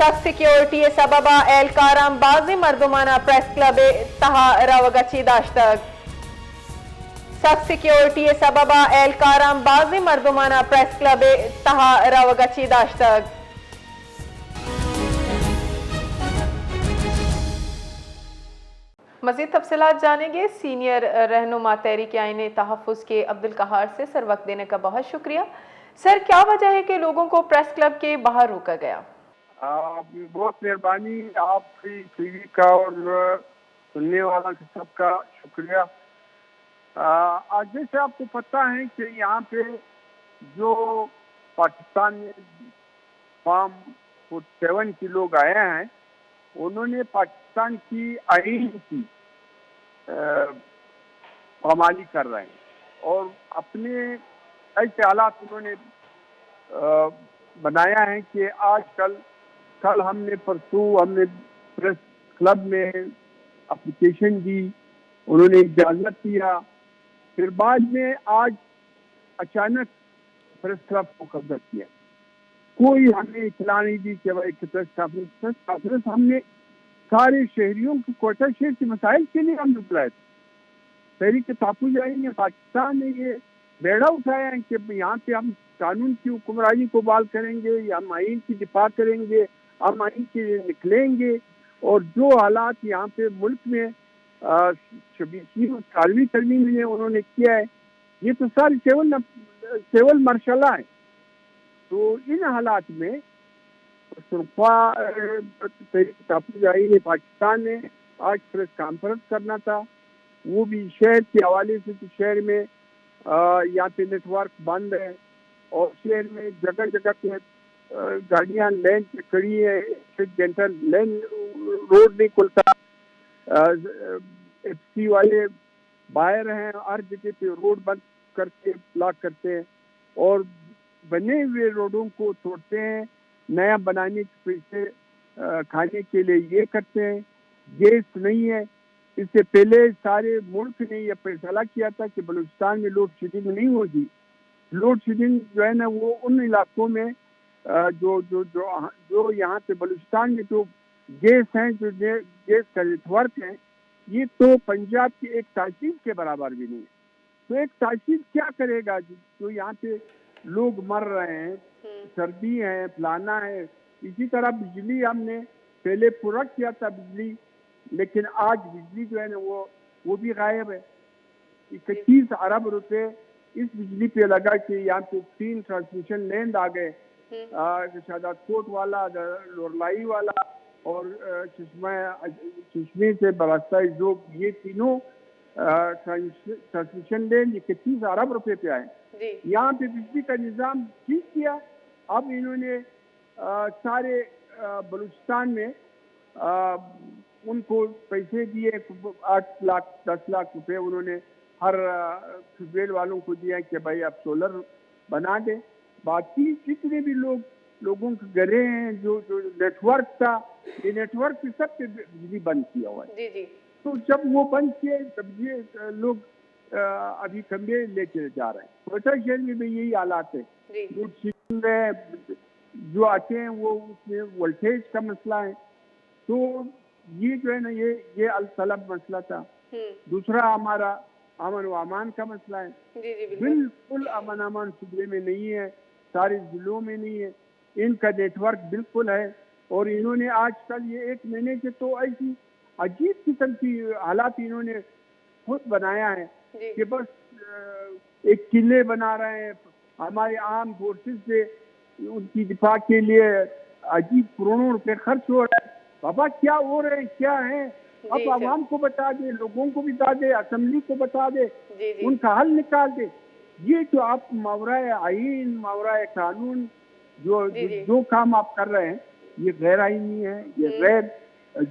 सख्त सिक्योरिटी सबबा एहलकारां बाज़ी मर्दुमाना press club तहा रवगची दाश्तग। सख्त सिक्योरिटी सबबा एहलकारां बाज़ी मर्दुमाना प्रेस क्लब तहा रवगची दाश्तग। मज़ीद तफसीलात जानेंगे सीनियर रहनुमा तहरीक आईन तहफ़्फ़ुज़ के अब्दुल कहार से। सर, वक्त देने का बहुत शुक्रिया। सर, क्या वजह है कि लोगों को प्रेस क्लब के बाहर रोका गया? बहुत मेहरबानी आपकी टीवी का और सुनने वाला सबका शुक्रिया। आज जैसे आपको पता है कि यहाँ पे जो पाकिस्तान में फार्म 47 के लोग आए हैं, उन्होंने पाकिस्तान की आईन की पामाली कर रहे हैं और अपने ऐसे हालात उन्होंने बनाया है कि कल हमने परसों हमने प्रेस क्लब में एप्लीकेशन दी, उन्होंने इजाज़त दिया, फिर बाद में आज अचानक प्रेस क्लब को कब्जा किया। कोई हमें इत्तला नहीं दी कि भाई प्रेस कॉन्फ्रेंस हमने सारे शहरियों को कोटा शहर के मसाइल के लिए हम बुलाए थे। तहरीक तहफ़्फ़ुज़ ने पाकिस्तान ने ये बेड़ा उठाया है कि यहाँ पे हम कानून की हुक्मरानी को बहाल करेंगे या हम आइन की दिफा करेंगे, हम आइन के लिए निकलेंगे। और जो हालात यहाँ पे मुल्क में 26वीं और 18वीं तरमीम में उन्होंने किया है, ये तो सारी सेवल मरशला है। तो इन हालात में तहरीक तहफ़्फ़ुज़ पाकिस्तान ने आज प्रेस कॉन्फ्रेंस करना था, वो भी शहर के हवाले से। तो शहर में यहाँ पे नेटवर्क बंद है और शहर में जगह जगह पे गाड़ियाँ लेन पे खड़ी है, 1 घंटा लेन रोड नहीं खुलता। FC वाले बाहर हैं, हर जगह पे रोड बंद करके ब्लॉक करते हैं और बने हुए रोडों को तोड़ते हैं, नया बनाने के पैसे खाने के लिए ये करते हैं। गैस नहीं है। इससे पहले सारे मुल्क ने यह फैसला किया था कि बलूचिस्तान में लोड शेडिंग नहीं होगी। लोड शेडिंग जो है ना, वो उन इलाकों में जो यहाँ पे बलूचिस्तान में जो गैस हैं, जो गैस का नेटवर्क है, ये तो पंजाब की एक तहसील के बराबर भी नहीं है। तो एक तहसील क्या करेगा? जो यहाँ पे लोग मर रहे हैं, सर्दी है, फलाना है। इसी तरह बिजली हमने पहले पूरा किया था बिजली, लेकिन आज बिजली जो है ना वो भी गायब है। 31 अरब रुपए इस बिजली पे लगा कि यहाँ पे 3 ट्रांसमिशन लाइन आ गए, शादात कोट वाला, लोरलाई वाला और चश्मे से बरास्ता जो, ये तीनों ट्रांसमिशन लाइन 31 अरब रुपए पे आए। यहाँ पे बिजली का निज़ाम ठीक किया। अब इन्होंने सारे बलूचिस्तान में उनको पैसे दिए, 8 लाख 10 लाख रुपए उन्होंने हर ट्यूबवेल वालों को दिया कि भाई आप सोलर बना दे। बाकी जितने भी लोगों के घरे हैं, जो नेटवर्क था, ये नेटवर्क पे सब पे बिजली बंद किया हुआ है। जी। तो जब वो बंद किए तब ये लोग अभी खंबे लेके जा रहे हैं। कोटा शहर में भी यही हालात है। लोड शेडिंग है, जो आते हैं वो उसमें वोल्टेज का मसला है। तो ये जो है ना, ये अल-तलब मसला था। दूसरा हमारा अमन व अमान का मसला है। बिल्कुल अमन अमान सूबे में नहीं है, सारे जिलों में नहीं है। इनका नेटवर्क बिल्कुल है और इन्होंने आजकल ये 1 महीने से तो ऐसी अजीब किस्म की हालात इन्होंने खुद बनाया है कि बस एक किले बना रहे हैं। हमारे आर्म फोर्सेस से उनकी दिफा के लिए अजीब करोड़ों रुपए खर्च हो रहे हैं। बाबा क्या हो रहे हैं, क्या है? अब आवाम को बता दे, लोगों को बता दे, असेंबली को बता दे, उनका हल निकाल दे। ये जो आप मावराए आईन, मावराए कानून जो काम आप कर रहे हैं, ये गैर आईनी है, ये गैर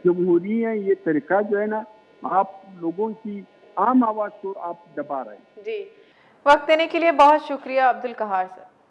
जमहूरी है। ये तरीका जो है ना, आप लोगों की आम आवाज को आप दबा रहे हैं। जी, वक्त देने के लिए बहुत शुक्रिया अब्दुल कहार सर।